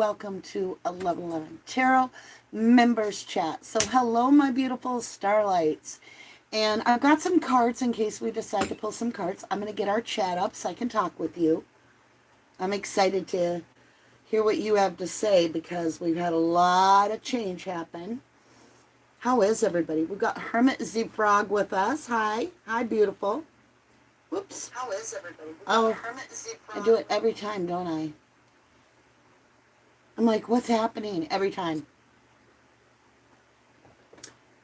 welcome to 1111 Tarot Members Chat. So hello, my beautiful starlights. And I've got some cards in case we decide to pull some cards. I'm going to get our chat up so I can talk with you. I'm excited to hear what you have to say because we've had a lot of change happen. How is everybody? We've got Hermit Z Frog with us. Hi. Hi, beautiful. Whoops. How is everybody? Oh, Hermit Z Frog. I do it every time, don't I? I'm like, what's happening every time?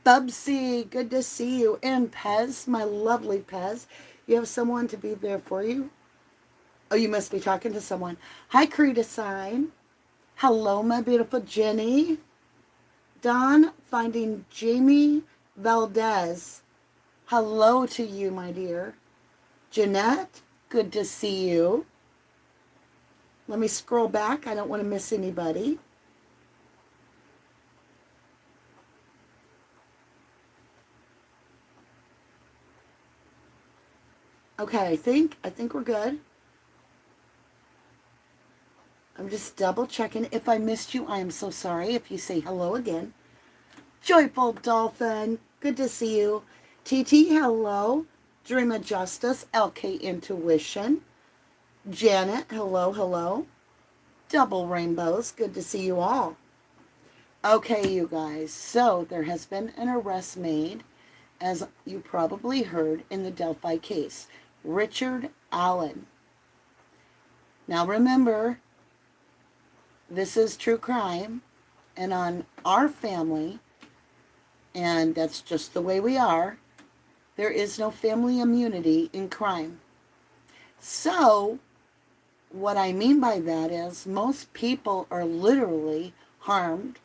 Bubsy, good to see you. And Pez, my lovely Pez. You have someone to be there for you? Oh, you must be talking to someone. Hi, Creta Sign. Hello, my beautiful Jenny. Don, finding Jamie Valdez. Hello to you, my dear. Jeanette, good to see you. Let me scroll back. I don't want to miss anybody. Okay, I think we're good. I'm just double checking. If I missed you, I am so sorry. If you say hello again. Joyful Dolphin, good to see you. TT, hello. Dream of Justice, LK Intuition. Janet, hello, hello. Double Rainbows, good to see you all. Okay, you guys, so there has been an arrest made, as you probably heard, in the Delphi case. Richard Allen. Now remember, this is true crime, and on our family, and that's just the way we are, there is no family immunity in crime. So, what I mean by that is most people are literally harmed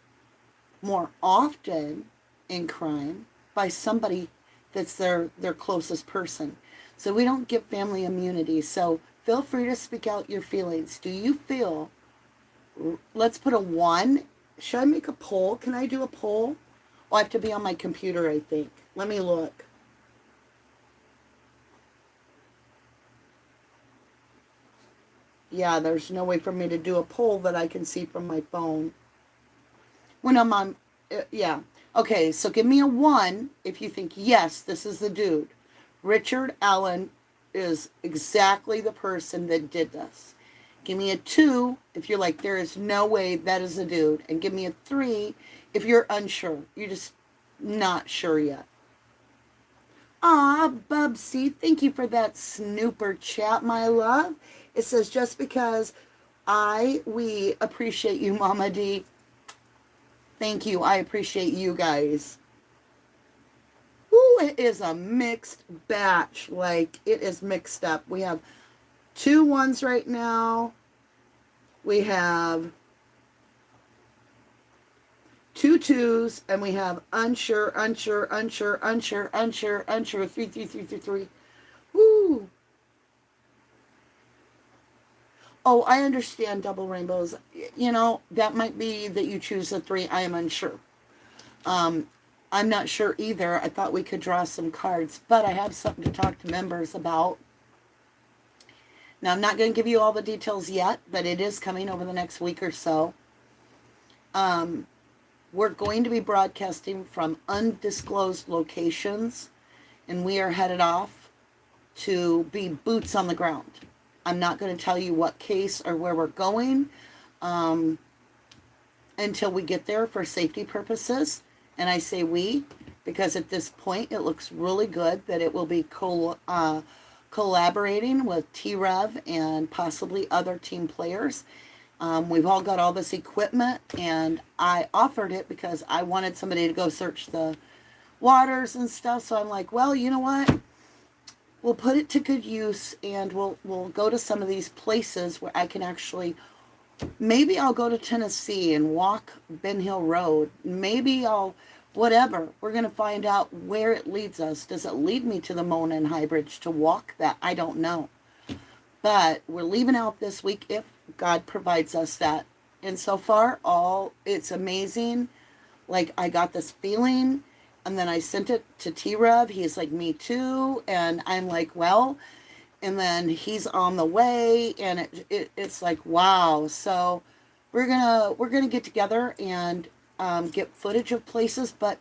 more often in crime by somebody that's their closest person. So we don't give family immunity. So feel free to speak out your feelings. Do you feel, let's put a 1. Should I make a poll? Can I do a poll? Oh, I have to be on my computer, I think. Let me look. Yeah, there's no way for me to do a poll that I can see from my phone. When I'm on, yeah. Okay, so give me a 1 if you think, yes, this is the dude. Richard Allen is exactly the person that did this. Give me a 2 if you're like, there is no way that is a dude. And give me a 3 if you're unsure. You're just not sure yet. Ah, Bubsy, thank you for that snooper chat, my love. It says, just because we appreciate you, Mama D. Thank you. I appreciate you guys. Ooh, it is a mixed batch. Like, it is mixed up. We have 2 1s right now. We have 2 2s. And we have unsure, 3, 3, 3, 3, 3. Woo. Oh, I understand double rainbows. You know, that might be that you choose a 3. I am unsure. I'm not sure either. I thought we could draw some cards, but I have something to talk to members about. Now, I'm not going to give you all the details yet, but it is coming over the next week or so. We're going to be broadcasting from undisclosed locations, and we are headed off to be boots on the ground. I'm not going to tell you what case or where we're going until we get there for safety purposes. And I say we because at this point it looks really good that it will be collaborating with T-Rev and possibly other team players. We've all got all this equipment, and I offered it because I wanted somebody to go search the waters and stuff. So I'm like, well, you know what? We'll put it to good use, and we'll go to some of these places where I can actually, maybe I'll go to Tennessee and walk Ben Hill Road. Maybe whatever. We're going to find out where it leads us. Does it lead me to the Mona and High Bridge to walk that? I don't know. But we're leaving out this week if God provides us that. And so far, it's amazing. Like, I got this feeling. And then I sent it to T-Rev. He's like, me too. And I'm like, well. And then he's on the way. And it's like, wow. So we're gonna get together and get footage of places, but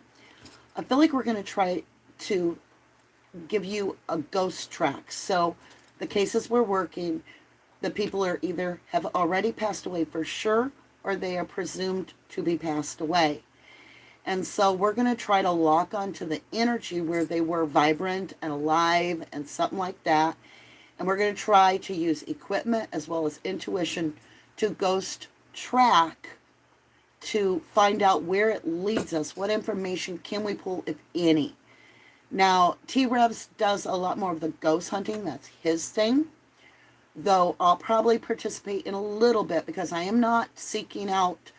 I feel like we're gonna try to give you a ghost track. So the cases we're working, the people are either have already passed away for sure, or they are presumed to be passed away. And so we're going to try to lock onto the energy where they were vibrant and alive and something like that. And we're going to try to use equipment as well as intuition to ghost track to find out where it leads us. What information can we pull, if any? Now, T-Revs does a lot more of the ghost hunting. That's his thing. Though I'll probably participate in a little bit because I am not seeking out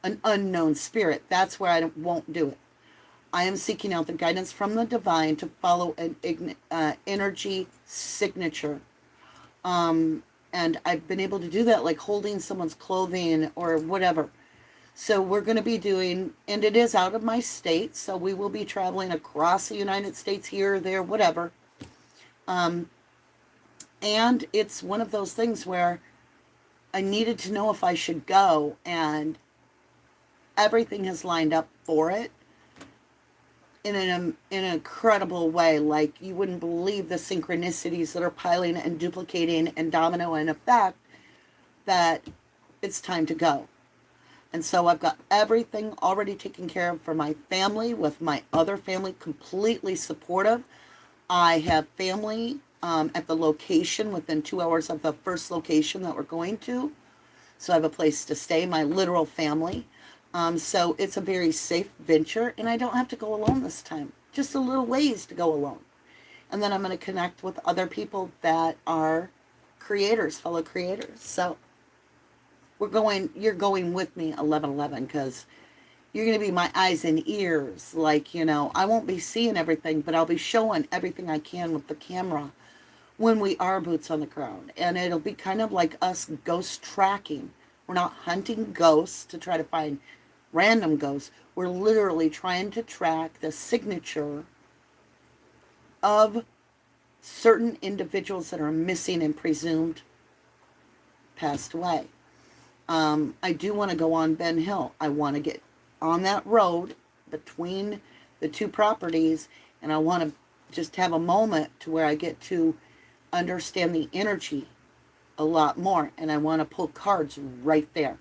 an unknown spirit. That's where I won't do it. I am seeking out the guidance from the divine to follow an energy signature. And I've been able to do that, like holding someone's clothing or whatever. So we're going to be doing, and it is out of my state, so we will be traveling across the United States, here, there, whatever. And it's one of those things where I needed to know if I should go, and everything has lined up for it in an incredible way. Like, you wouldn't believe the synchronicities that are piling and duplicating and dominoing effect that it's time to go. And so I've got everything already taken care of for my family, with my other family completely supportive. I have family at the location within 2 hours of the first location that we're going to. So I have a place to stay, my literal family. So it's a very safe venture, and I don't have to go alone this time. Just a little ways to go alone. And then I'm going to connect with other people that are creators, fellow creators. So you're going with me 1111, because you're going to be my eyes and ears. Like, I won't be seeing everything, but I'll be showing everything I can with the camera when we are boots on the ground. And it'll be kind of like us ghost tracking. We're not hunting ghosts to try to find random ghosts. We're literally trying to track the signature of certain individuals that are missing and presumed passed away. I do want to go on Ben Hill. I want to get on that road between the two properties, and I want to just have a moment to where I get to understand the energy a lot more, and I want to pull cards right there.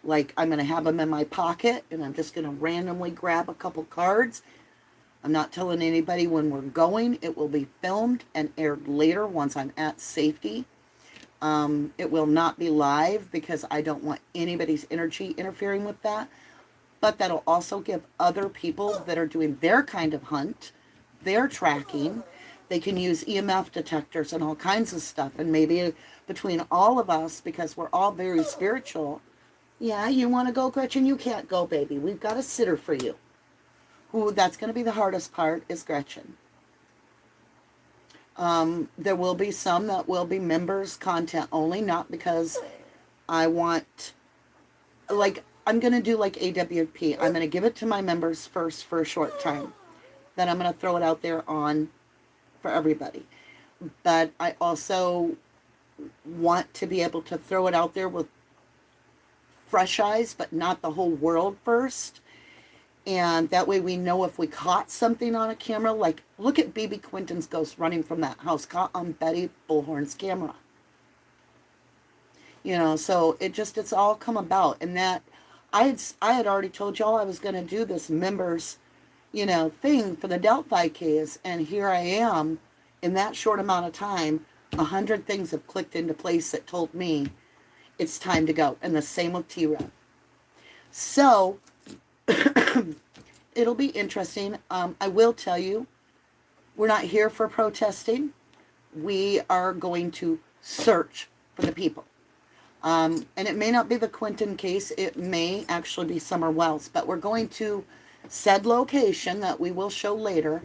Like, I'm going to have them in my pocket, and I'm just going to randomly grab a couple cards. I'm not telling anybody when we're going. It will be filmed and aired later once I'm at safety. It will not be live because I don't want anybody's energy interfering with that. But that'll also give other people that are doing their kind of hunt, their tracking. They can use EMF detectors and all kinds of stuff. And maybe between all of us, because we're all very spiritual. Yeah, you want to go, Gretchen? You can't go, baby. We've got a sitter for you. Ooh, that's going to be the hardest part, is Gretchen. There will be some that will be members content only, not because I want, like, I'm going to do like AWP. I'm going to give it to my members first for a short time. Then I'm going to throw it out there on for everybody. But I also want to be able to throw it out there with fresh eyes, but not the whole world first. And that way we know if we caught something on a camera. Like, look at BB Quinton's ghost running from that house, caught on Betty Bullhorn's camera. So it's all come about. And that I had already told y'all I was going to do this members, thing for the Delphi case. And here I am, in that short amount of time, 100 things have clicked into place that told me it's time to go. And the same with T-Rev. So it'll be interesting. I will tell you, we're not here for protesting. We are going to search for the people. And it may not be the Quinton case. It may actually be Summer Wells. But we're going to said location that we will show later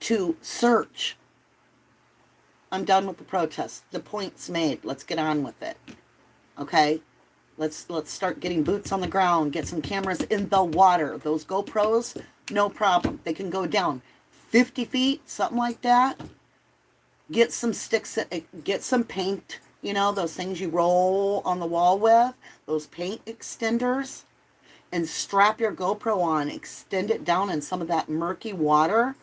to search. I'm done with the protest. The point's made. Let's get on with it. Okay? Let's start getting boots on the ground, get some cameras in the water. Those GoPros, no problem. They can go down 50 feet, something like that. Get some sticks, get some paint, You know, those things you roll on the wall with, those paint extenders, and strap your GoPro on, extend it down in some of that murky water.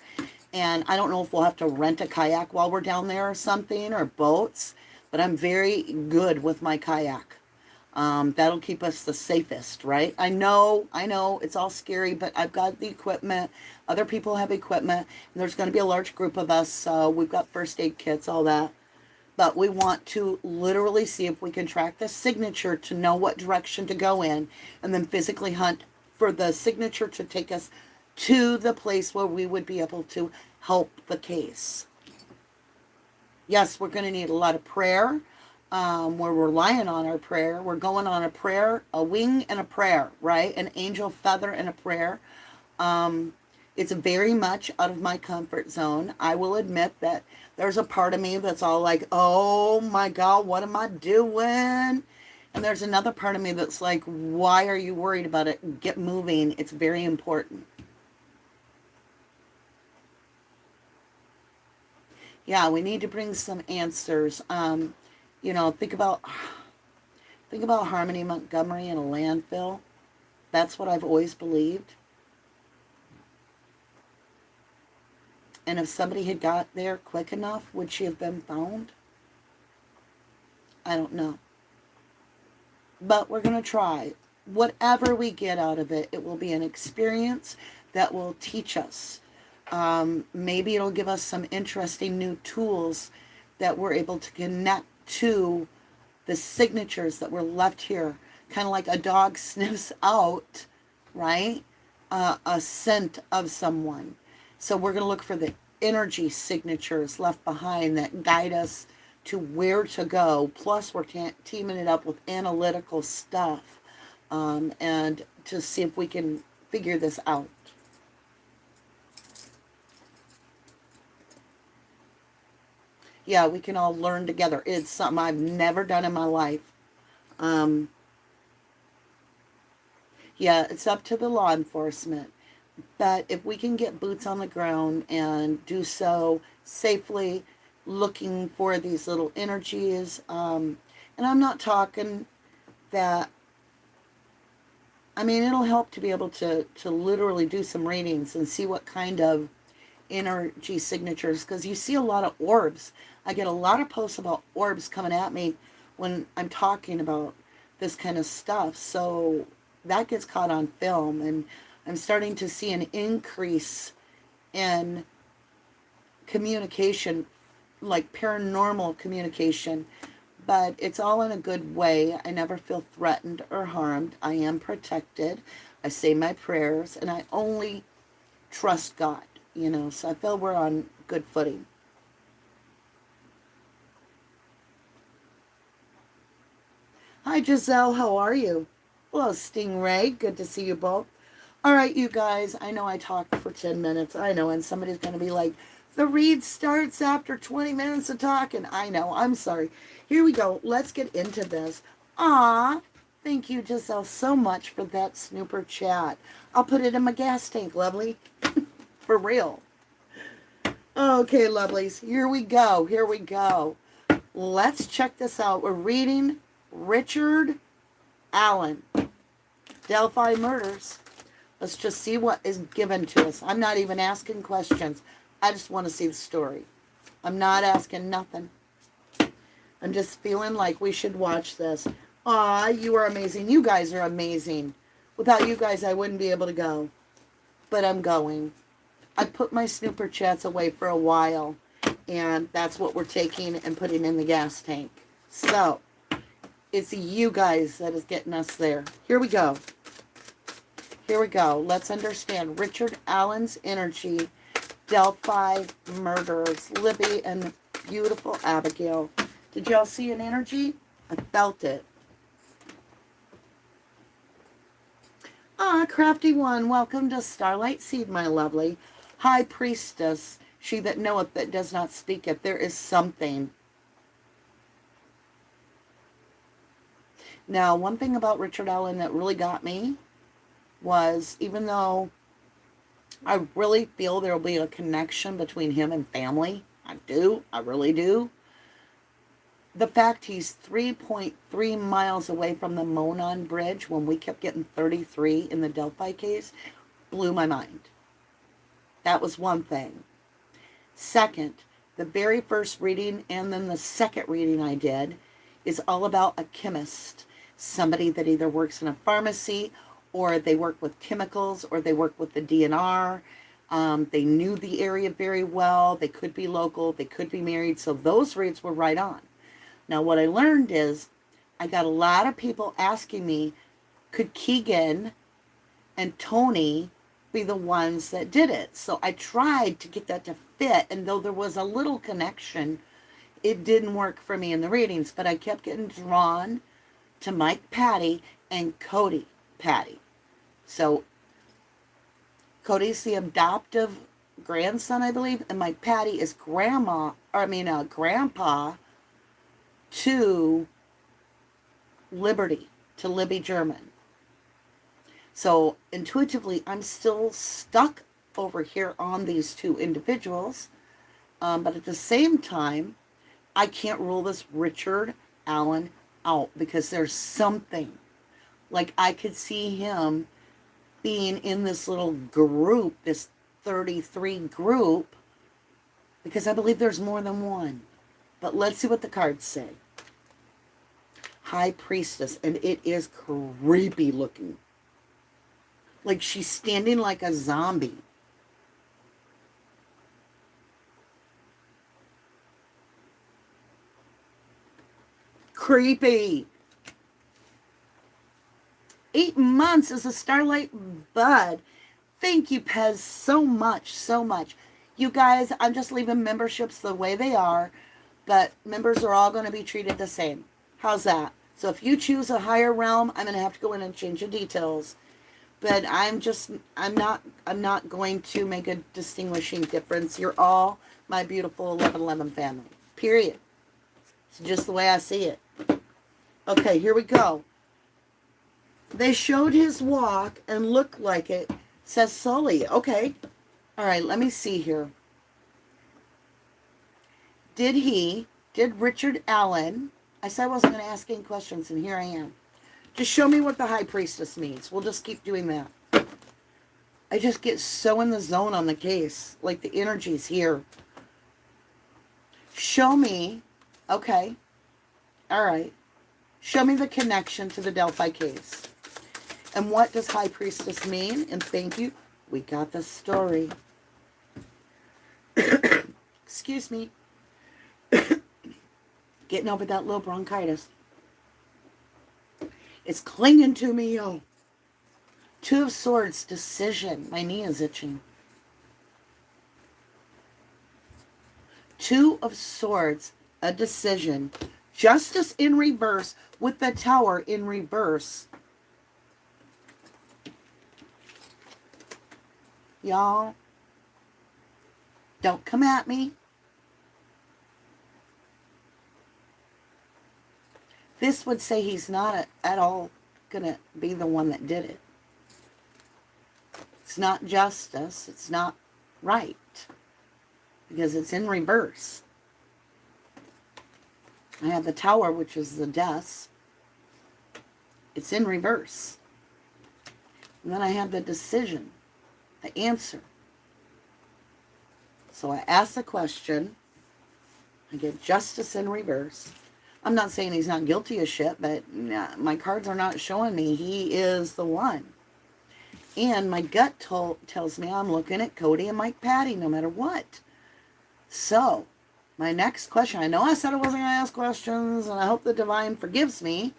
And I don't know if we'll have to rent a kayak while we're down there or something, or boats, but I'm very good with my kayak. That'll keep us the safest, right? I know, it's all scary, but I've got the equipment. Other people have equipment, and there's going to be a large group of us, so we've got first aid kits, all that. But we want to literally see if we can track the signature to know what direction to go in, and then physically hunt for the signature to take us to the place where we would be able to help the case. Yes, we're going to need a lot of prayer. We're relying on our prayer. We're going on a prayer, a wing and a prayer, right? An angel feather and a prayer. It's very much out of my comfort zone. I will admit that there's a part of me that's all like, oh my God, what am I doing? And there's another part of me that's like, why are you worried about it? Get moving. It's very important. Yeah, we need to bring some answers. You know, think about Harmony Montgomery in a landfill. That's what I've always believed. And if somebody had got there quick enough, would she have been found? I don't know. But we're going to try. Whatever we get out of it, it will be an experience that will teach us. Maybe it'll give us some interesting new tools that we're able to connect to the signatures that were left here. Kind of like a dog sniffs out, right? A scent of someone. So we're going to look for the energy signatures left behind that guide us to where to go. Plus, we're teaming it up with analytical stuff, and to see if we can figure this out. Yeah, we can all learn together. It's something I've never done in my life. Yeah, it's up to the law enforcement. But if we can get boots on the ground and do so safely, looking for these little energies, and I'm not talking that, I mean, it'll help to be able to literally do some readings and see what kind of energy signatures, because you see a lot of orbs. I get a lot of posts about orbs coming at me when I'm talking about this kind of stuff. So that gets caught on film, and I'm starting to see an increase in communication, like paranormal communication, but it's all in a good way. I never feel threatened or harmed. I am protected. I say my prayers, and I only trust God, you know, so I feel we're on good footing. Hi, Giselle. How are you? Hello, Stingray. Good to see you both. All right, you guys. I know I talked for 10 minutes. I know, and somebody's going to be like, the read starts after 20 minutes of talking. I know. I'm sorry. Here we go. Let's get into this. Ah, thank you, Giselle, so much for that snooper chat. I'll put it in my gas tank, lovely. For real. Okay, lovelies. Here we go. Here we go. Let's check this out. We're reading Richard Allen, Delphi Murders. Let's just see what is given to us. I'm not even asking questions. I just want to see the story. I'm not asking nothing. I'm just feeling like we should watch this. Aw, you are amazing. You guys are amazing. Without you guys, I wouldn't be able to go. But I'm going. I put my snooper chats away for a while, and that's what we're taking and putting in the gas tank. So, it's you guys that is getting us there. Here we go. Here we go. Let's understand Richard Allen's energy, Delphi Murders, Libby and beautiful Abigail. Did y'all see an energy? I felt it. Ah, crafty one, welcome to Starlight Seed, my lovely. High priestess, she that knoweth that does not speak it. There is something. Now, one thing about Richard Allen that really got me was, even though I really feel there will be a connection between him and family, I do, I really do, the fact he's 3.3 miles away from the Monon Bridge when we kept getting 33 in the Delphi case blew my mind. That was one thing. Second, the very first reading and then the second reading I did is all about a chemist, somebody that either works in a pharmacy or they work with chemicals or they work with the DNR. They knew the area very well. They could be local. They could be married. So those reads were right on. Now, what I learned is I got a lot of people asking me, could Keegan and Tony be the ones that did it? So I tried to get that to fit. And though there was a little connection, it didn't work for me in the readings. But I kept getting drawn to Mike Patty and Cody Patty. So Cody's the adoptive grandson, I believe, and Mike Patty is grandpa to Liberty, to Libby German. So intuitively, I'm still stuck over here on these two individuals. But at the same time, I can't rule this Richard Allen out because there's something. Like I could see him being in this little group, this 33 group, because I believe there's more than one. But let's see what the cards say. High Priestess, and it is creepy looking. Like she's standing like a zombie. Creepy. 8 months as a Starlight Bud. Thank you, Pez, so much, so much. You guys, I'm just leaving memberships the way they are, but members are all going to be treated the same. How's that? So if you choose a higher realm, I'm going to have to go in and change the details. But I'm not going to make a distinguishing difference. You're all my beautiful 1111 family. Period. It's just the way I see it. Okay, here we go. They showed his walk and looked like it. Says Sully. Okay. All right, let me see here. Did Richard Allen, I said I wasn't going to ask any questions, and here I am. Just show me what the High Priestess means. We'll just keep doing that. I just get so in the zone on the case. Like the energy's here. Show me. Okay. All right. Show me the connection to the Delphi case. And what does High Priestess mean? And thank you. We got the story. Excuse me. Getting over that little bronchitis. It's clinging to me, yo. Two of Swords, decision. My knee is itching. Two of Swords, a decision. Justice in reverse with the Tower in reverse. Y'all, don't come at me. This would say he's not at all going to be the one that did it. It's not justice. It's not right. Because it's in reverse. I have the Tower, which is the deaths. It's in reverse. And then I have the decision, the answer. So I ask the question. I get justice in reverse. I'm not saying he's not guilty of shit, but my cards are not showing me he is the one. And my gut tells me I'm looking at Cody and Mike Patty no matter what. So, my next question. I know I said I wasn't going to ask questions, and I hope the divine forgives me.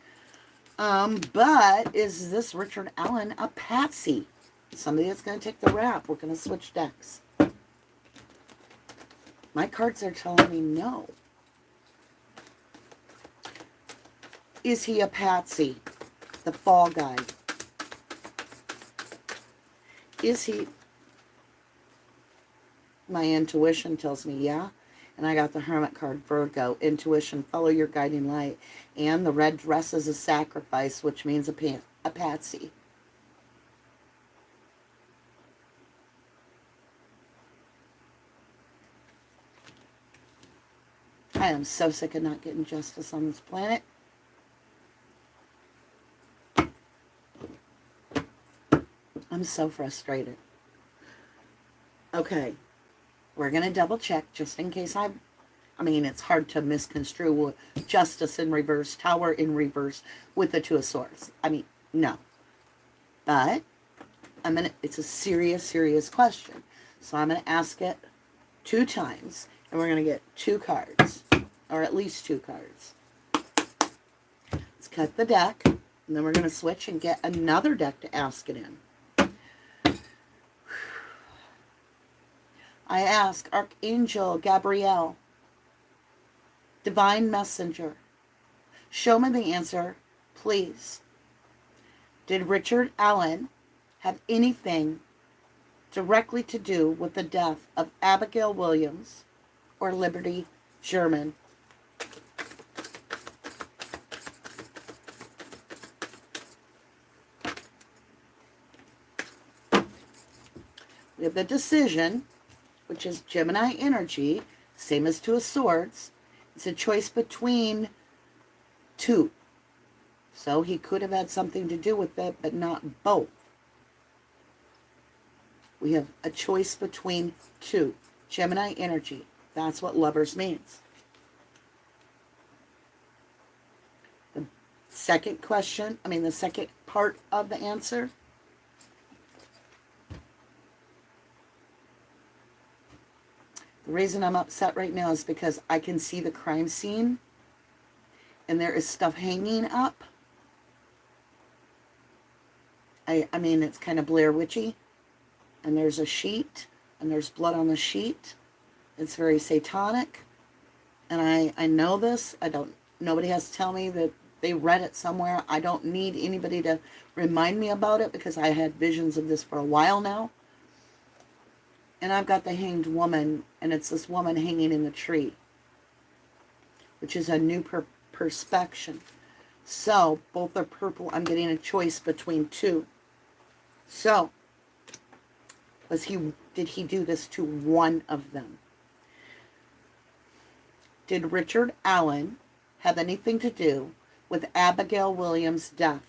But is this Richard Allen a patsy? Somebody that's going to take the rap. We're going to switch decks. My cards are telling me no. Is he a patsy? The fall guy. Is he? My intuition tells me yeah. And I got the Hermit card, Virgo. Intuition, follow your guiding light. And the red dress is a sacrifice, which means a patsy. I am so sick of not getting justice on this planet. I'm so frustrated. Okay, we're going to double check just in case I mean, it's hard to misconstrue justice in reverse, tower in reverse with the Two of Swords. I mean, no. But it's a serious, serious question. So I'm going to ask it 2 times, and we're going to get 2 cards, or at least 2 cards. Let's cut the deck, and then we're going to switch and get another deck to ask it in. I ask Archangel Gabriel, Divine Messenger, show me the answer, please. Did Richard Allen have anything directly to do with the death of Abigail Williams or Liberty German? We have the decision, which is Gemini energy, same as Two of Swords. It's a choice between 2. So he could have had something to do with it, but not both. We have a choice between 2. Gemini energy. That's what Lovers means. The second question, the second part of the answer. The reason I'm upset right now is because I can see the crime scene and there is stuff hanging up. I mean, it's kind of Blair Witchy. And there's a sheet and there's blood on the sheet. It's very satanic. And I know this. Nobody has to tell me that they read it somewhere. I don't need anybody to remind me about it because I had visions of this for a while now. And I've got the Hanged Woman, and it's this woman hanging in the tree, which is a new perspection. So, both are purple. I'm getting a choice between 2. So, did he do this to one of them? Did Richard Allen have anything to do with Abigail Williams' death?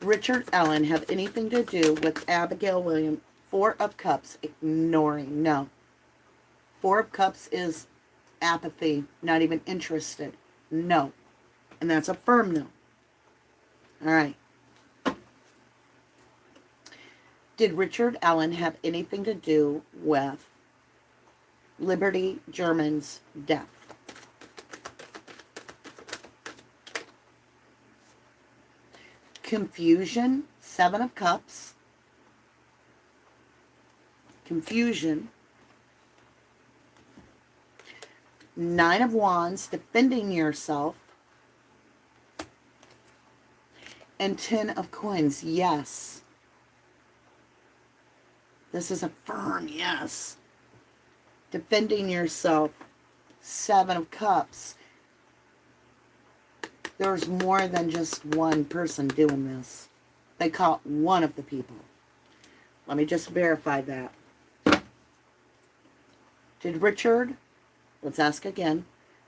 Richard Allen have anything to do with Abigail Williams? 4 of Cups, ignoring, no. 4 of Cups is apathy, not even interested, no. And that's a firm no. All right. Did Richard Allen have anything to do with Liberty German's death? Confusion, 7 of Cups. Confusion. 9 of Wands, defending yourself. And 10 of Coins, yes. This is a firm yes. Defending yourself. 7 of Cups. There's more than just one person doing this. They caught one of the people. Let me just verify that. Did Richard, let's ask again,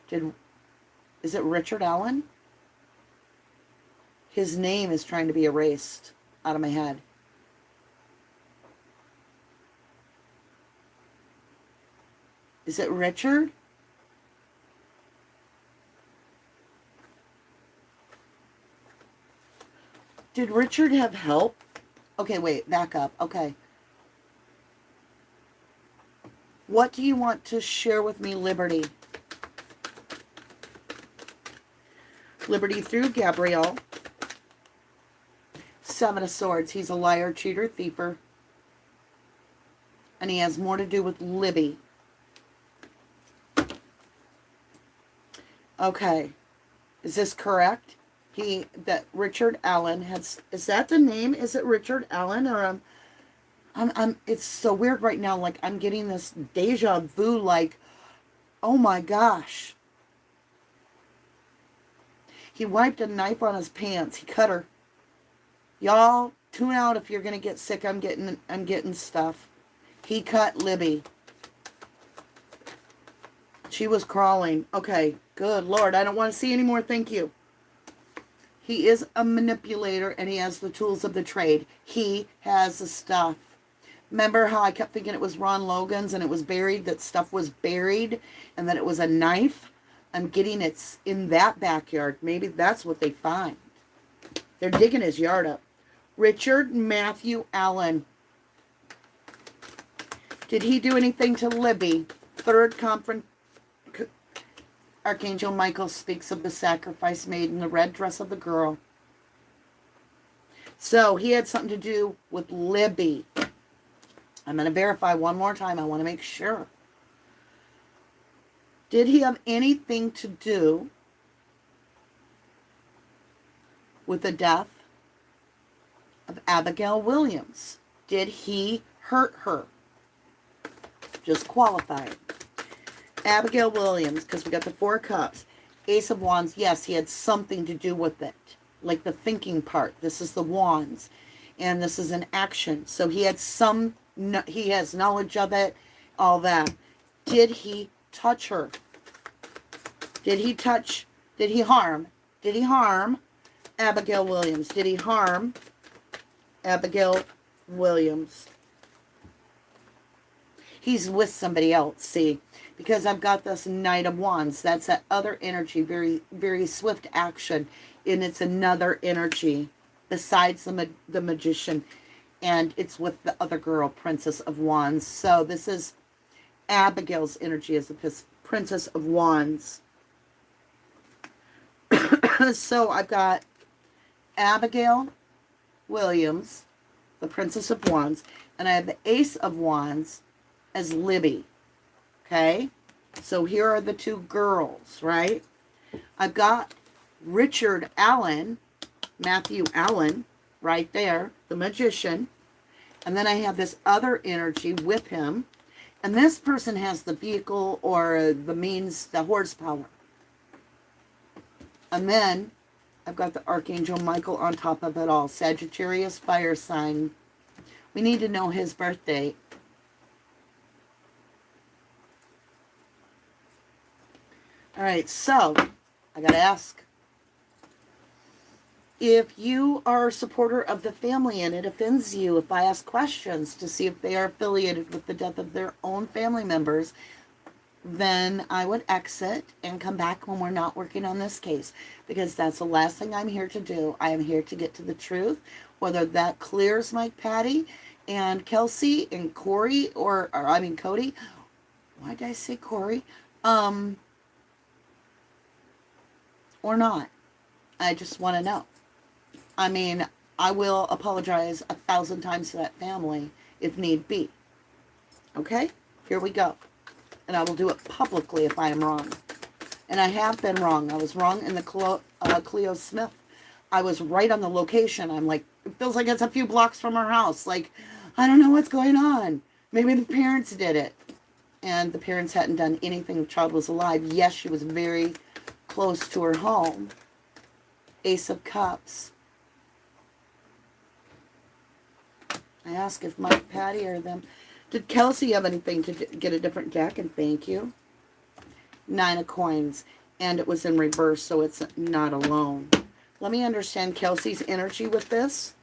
is it Richard Allen? His name is trying to be erased out of my head. Is it Richard? Did Richard have help? Okay, wait, back up. Okay. What do you want to share with me, Liberty? Liberty through Gabriel. 7 of Swords. He's a liar, cheater, thiefer. And he has more to do with Libby. Okay. Is this correct? That Richard Allen has, is that the name? Is it Richard Allen? Or it's so weird right now. Like, I'm getting this deja vu, like, oh my gosh. He wiped a knife on his pants. He cut her. Y'all, tune out if you're going to get sick. I'm getting stuff. He cut Libby. She was crawling. Okay, good Lord. I don't want to see any more. Thank you. He is a manipulator and he has the tools of the trade. He has the stuff. Remember how I kept thinking it was Ron Logan's and it was buried, that stuff was buried and that it was a knife? I'm getting it's in that backyard. Maybe that's what they find. They're digging his yard up. Richard Matthew Allen. Did he do anything to Libby? Third conference. Archangel Michael speaks of the sacrifice made in the red dress of the girl. So he had something to do with Libby. I'm going to verify one more time. I want to make sure. Did he have anything to do with the death of Abigail Williams? Did he hurt her? Just qualified. Abigail Williams, because we got the 4 cups. Ace of Wands, yes, he had something to do with it. Like the thinking part. This is the Wands. And this is an action. So he had he has knowledge of it, all that. Did he touch her? Did he harm Abigail Williams? Did he harm Abigail Williams? He's with somebody else, see, because I've got this Knight of Wands. That's that other energy, very, very swift action, and it's another energy besides the Magician, and it's with the other girl, Princess of Wands. So this is Abigail's energy as the Princess of Wands. So I've got Abigail Williams, the Princess of Wands, and I have the Ace of Wands as Libby. Okay? So here are the 2 girls, right? I've got Richard Allen, Matthew Allen, right there, the Magician. And then I have this other energy with him. And this person has the vehicle or the means, the horsepower. And then I've got the Archangel Michael on top of it all. Sagittarius fire sign. We need to know his birthday. All right, so I got to ask. If you are a supporter of the family and it offends you if I ask questions to see if they are affiliated with the death of their own family members, then I would exit and come back when we're not working on this case, because that's the last thing I'm here to do. I am here to get to the truth, whether that clears Mike, Patty, and Kelsey, and Corey, or I mean Cody. Why did I say Corey? Or not. I just want to know. I mean, I will apologize 1,000 times to that family if need be. Okay? Here we go. And I will do it publicly if I am wrong. And I have been wrong. I was wrong in the Cleo Smith. I was right on the location. I'm like, it feels like it's a few blocks from our house. Like, I don't know what's going on. Maybe the parents did it. And the parents hadn't done anything. The child was alive. Yes, she was very close to her home. Ace of Cups. I ask if Mike, Patty, or them. Did Kelsey have anything to get a different deck? And thank you. 9 of Coins. And it was in reverse, so it's not alone. Let me understand Kelsey's energy with this.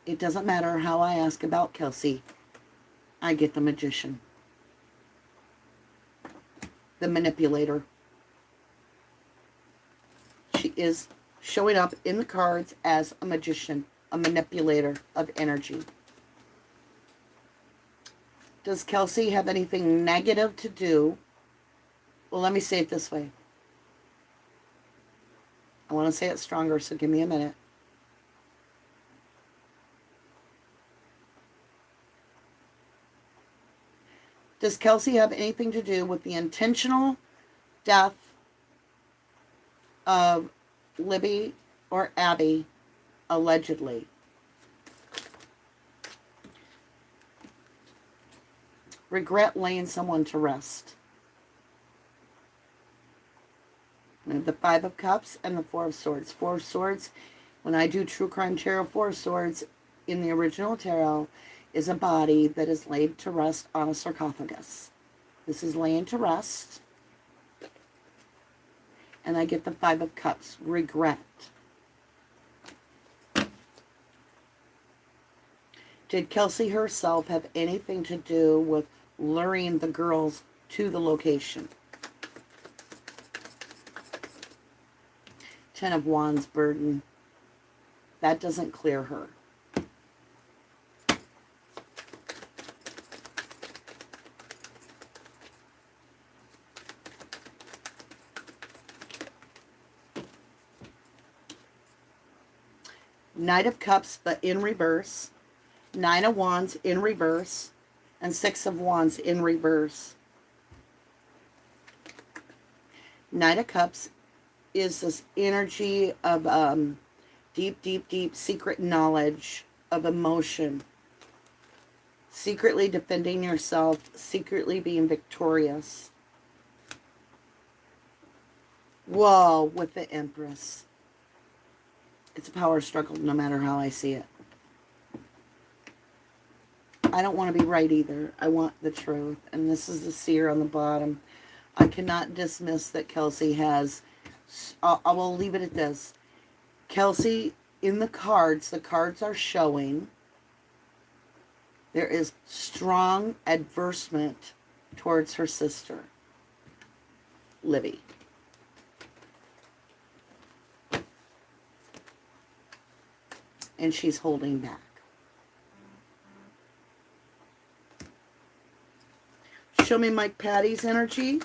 It doesn't matter how I ask about Kelsey. I get the Magician. The manipulator. She is showing up in the cards as a magician, a manipulator of energy. Does Kelsey have anything negative to do? Well, let me say it this way. I want to say it stronger, so give me a minute. Does Kelsey have anything to do with the intentional death of Libby or Abby, allegedly? Regret laying someone to rest. We have the 5 of Cups and the 4 of Swords. 4 of Swords, when I do True Crime Tarot, 4 of Swords in the original tarot is a body that is laid to rest on a sarcophagus. This is laying to rest. And I get the Five of Cups, regret. Did Kelsey herself have anything to do with luring the girls to the location? Ten of Wands, burden. That doesn't clear her. Knight of Cups, but in reverse. Nine of Wands in reverse. And Six of Wands in reverse. Knight of Cups is this energy of deep, deep, deep secret knowledge of emotion. Secretly defending yourself, secretly being victorious. Whoa, with the Empress. It's a power struggle no matter how I see it. I don't want to be right either. I want the truth. And this is the Seer on the bottom. I cannot dismiss that Kelsey has... I will leave it at this. Kelsey, in the cards are showing there is strong adversement towards her sister, Libby. And she's holding back. Show me Mike Patty's energy.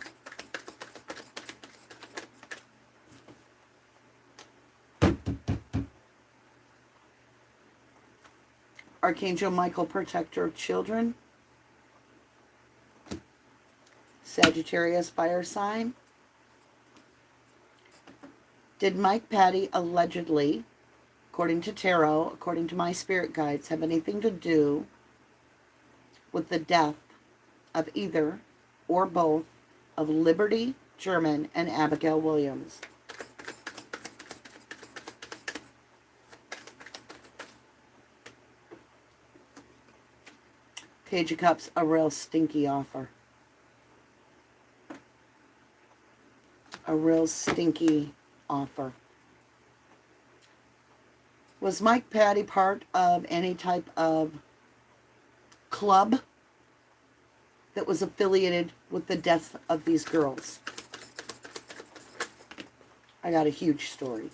Archangel Michael, protector of children. Sagittarius, fire sign. Did Mike Patty allegedly, according to tarot, according to my spirit guides, have anything to do with the death of either or both of Liberty German and Abigail Williams? Page of Cups, a real stinky offer. A real stinky offer. Was Mike Patty part of any type of club that was affiliated with the death of these girls? I got a huge story.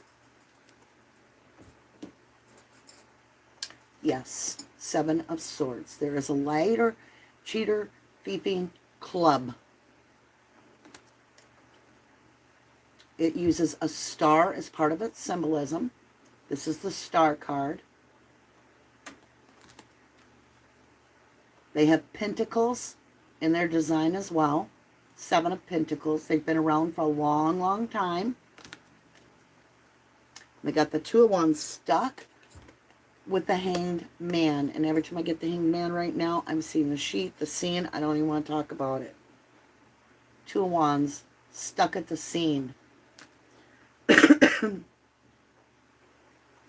Yes, Seven of Swords. There is a liar, cheater, thieving club. It uses a star as part of its symbolism. This is the star card. They have pentacles in their design as well. Seven of Pentacles. They've been around for a long, long time. They got the Two of Wands stuck with the Hanged Man. And every time I get the Hanged Man right now, I'm seeing the sheet, the scene. I don't even want to talk about it. Two of Wands stuck at the scene.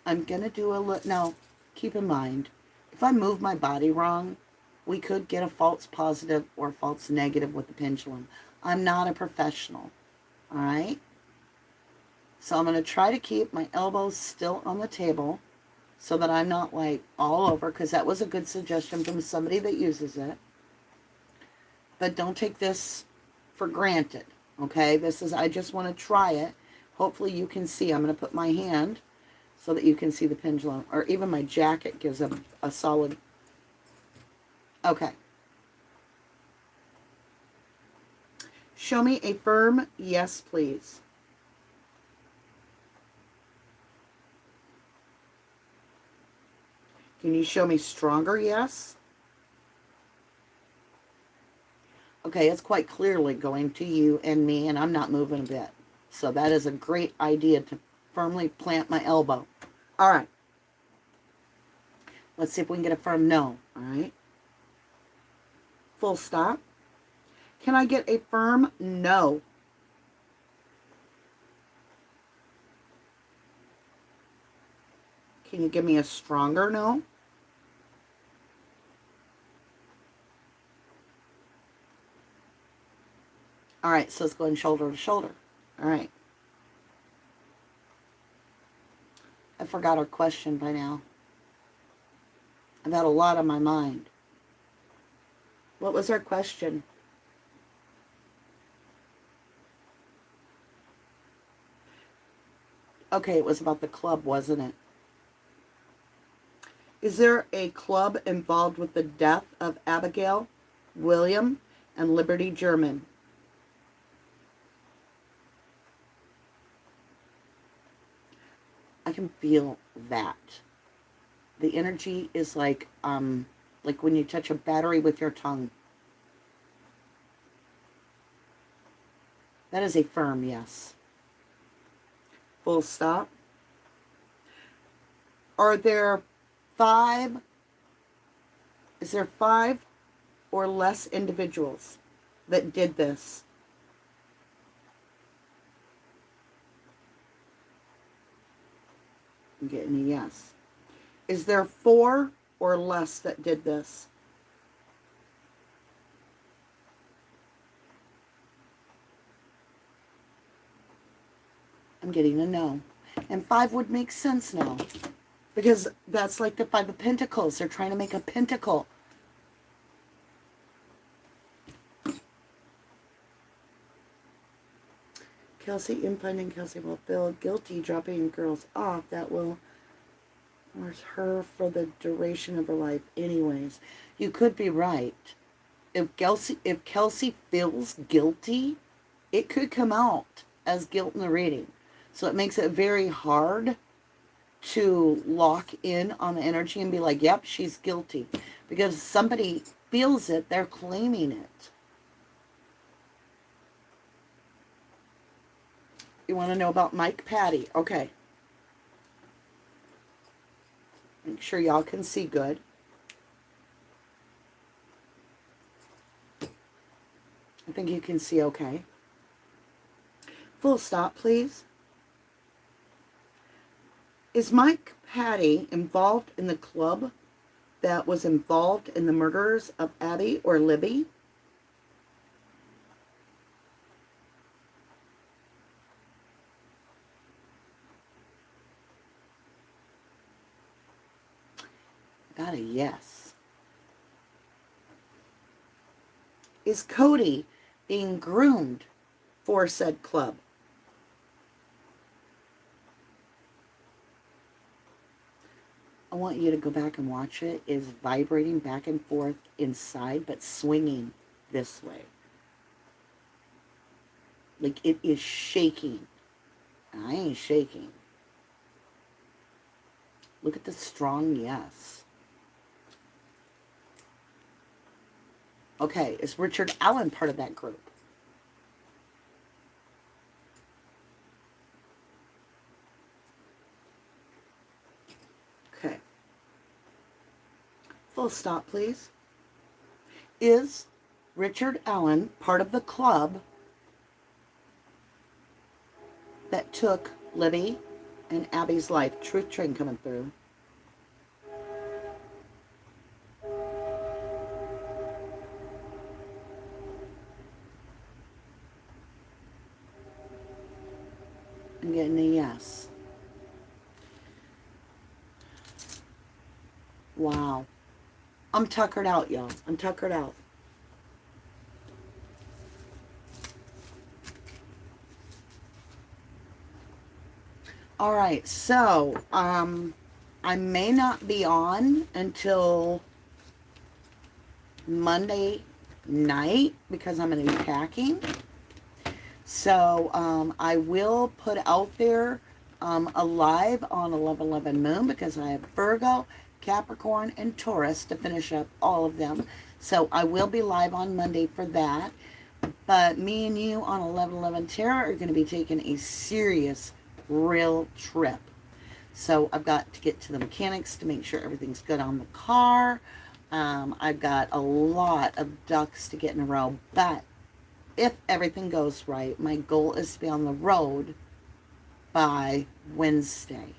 I'm going to do a look. Now, keep in mind, if I move my body wrong, we could get a false positive or false negative with the pendulum. I'm not a professional. All right? So I'm going to try to keep my elbows still on the table so that I'm not like all over, because that was a good suggestion from somebody that uses it. But don't take this for granted. Okay? This is, I just want to try it. Hopefully you can see. I'm going to put my hand so that you can see the pendulum. Or even my jacket gives a solid... Okay. Show me a firm yes, please. Can you show me stronger yes? Okay, it's quite clearly going to you and me, and I'm not moving a bit. So that is a great idea to firmly plant my elbow. All right. Let's see if we can get a firm no. All right. Full stop. Can I get a firm no? Can you give me a stronger no? All right, so it's going shoulder to shoulder. All right. I forgot our question by now. I've had a lot on my mind. What was our question? Okay, it was about the club, wasn't it? Is there a club involved with the death of Abigail, William, and Liberty German? I can feel that. The energy is like when you touch a battery with your tongue. That is a firm yes. Full stop. Are there 5? Is there 5 or less individuals that did this? I'm getting a yes. Is there 4 or less that did this? I'm getting a no. And 5 would make sense now. Because that's like the 5 of Pentacles. They're trying to make a pentacle. Kelsey, in finding Kelsey will feel guilty dropping girls off. That will force her for the duration of her life anyways. You could be right. If Kelsey feels guilty, it could come out as guilt in the reading. So it makes it very hard to lock in on the energy and be like, yep, she's guilty. Because if somebody feels it, they're claiming it. You want to know about Mike Patty? Okay. Make sure y'all can see good. I think you can see okay. Full stop, please. Is Mike Patty involved in the club that was involved in the murders of Abby or Libby? Got a yes. Is Cody being groomed for said club? I want you to go back and watch it. It is vibrating back and forth inside, but swinging this way. Like it is shaking. I ain't shaking. Look at the strong yes. Okay, is Richard Allen part of that group? Okay. Full stop, please. Is Richard Allen part of the club that took Libby and Abby's life? Truth train coming through. I'm getting a yes. Wow. I'm tuckered out, y'all. I'm tuckered out. All right, so I may not be on until Monday night because I'm going to be packing. So I will put out there a live on 11/11 moon because I have Virgo, Capricorn, and Taurus to finish up all of them. So I will be live on Monday for that. But me and you on 11/11 Tarot are going to be taking a serious, real trip. So I've got to get to the mechanics to make sure everything's good on the car. I've got a lot of ducks to get in a row. But if everything goes right, my goal is to be on the road by Wednesday.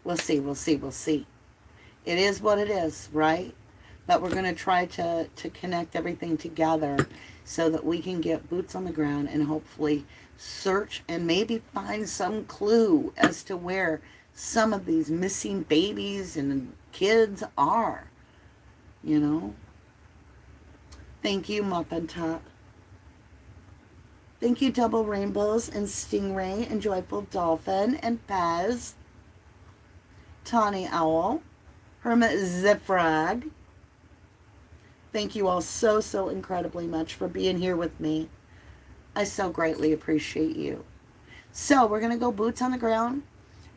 We'll see, we'll see, we'll see. It is what it is, right? But we're going to try to connect everything together so that we can get boots on the ground and hopefully search and maybe find some clue as to where some of these missing babies and kids are, you know. Thank you, Muffin Top. Thank you, Double Rainbows and Stingray and Joyful Dolphin and Pez, Tawny Owl, Hermit Zipfrag. Thank you all so, so incredibly much for being here with me. I so greatly appreciate you. So we're going to go boots on the ground.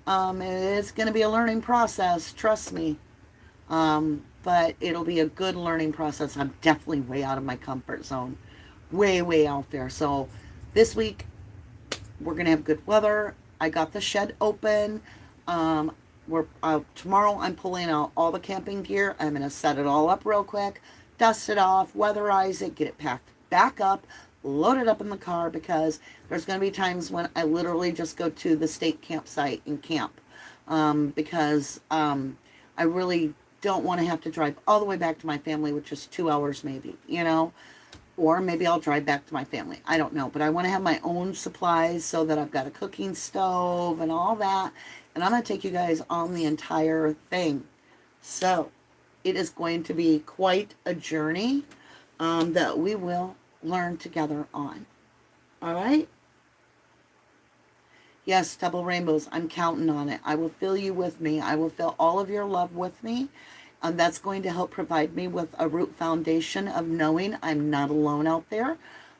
It's going to be a learning process, trust me. But it'll be a good learning process. I'm definitely way out of my comfort zone. Way, way out there. So this week, we're going to have good weather. I got the shed open. Tomorrow I'm pulling out all the camping gear. I'm going to set it all up real quick, dust it off, weatherize it, get it packed back up, load it up in the car, because there's going to be times when I literally just go to the state campsite and camp, because I really don't want to have to drive all the way back to my family, which is 2 hours maybe, you know, or maybe I'll drive back to my family. I don't know, but I want to have my own supplies so that I've got a cooking stove and all that, and I'm going to take you guys on the entire thing. So it is going to be quite a journey that we will learn together on. All right? Yes, Double Rainbows, I'm counting on it. I will fill you with me. I will fill all of your love with me. That's going to help provide me with a root foundation of knowing I'm not alone out there.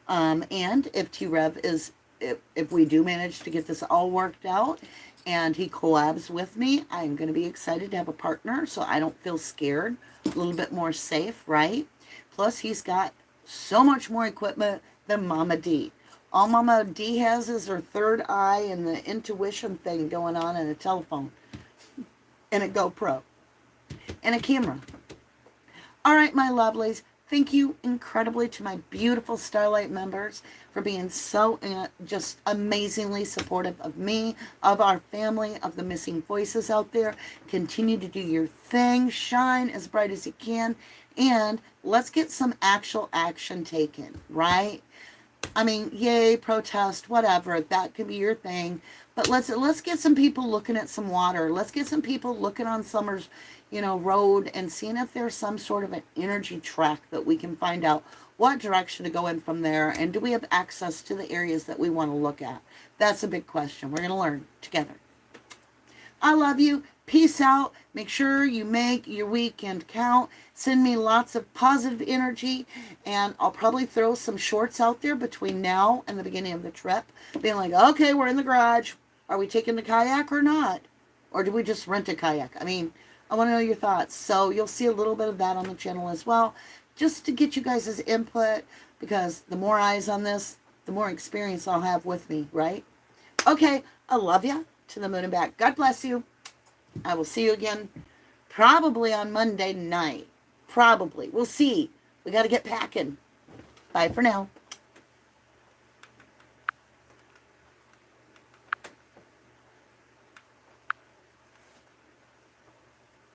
And if T-Rev is, if we do manage to get this all worked out and he collabs with me, I'm going to be excited to have a partner so I don't feel scared, a little bit more safe, right? Plus, he's got so much more equipment than Mama D. All Mama D has is her third eye and the intuition thing going on, and a telephone and a GoPro and a camera. All right, my lovelies. Thank you incredibly to my beautiful Starlight members for being so just amazingly supportive of me, of our family, of the missing voices out there. Continue to do your thing. Shine as bright as you can. And let's get some actual action taken, right? I mean, yay, protest, whatever. That could be your thing. But let's get some people looking at some water. Let's get some people looking on Summer's, road and seeing if there's some sort of an energy track that we can find out what direction to go in from there. And do we have access to the areas that we want to look at? That's a big question. We're going to learn together. I love you. Peace out. Make sure you make your weekend count. Send me lots of positive energy. And I'll probably throw some shorts out there between now and the beginning of the trip. Being like, okay, we're in the garage. Are we taking the kayak or not? Or do we just rent a kayak? I mean, I want to know your thoughts. So you'll see a little bit of that on the channel as well. Just to get you guys' input. Because the more eyes on this, the more experience I'll have with me, right? Okay, I love you. To the moon and back. God bless you. I will see you again probably on Monday night. Probably. We'll see. We got to get packing. Bye for now.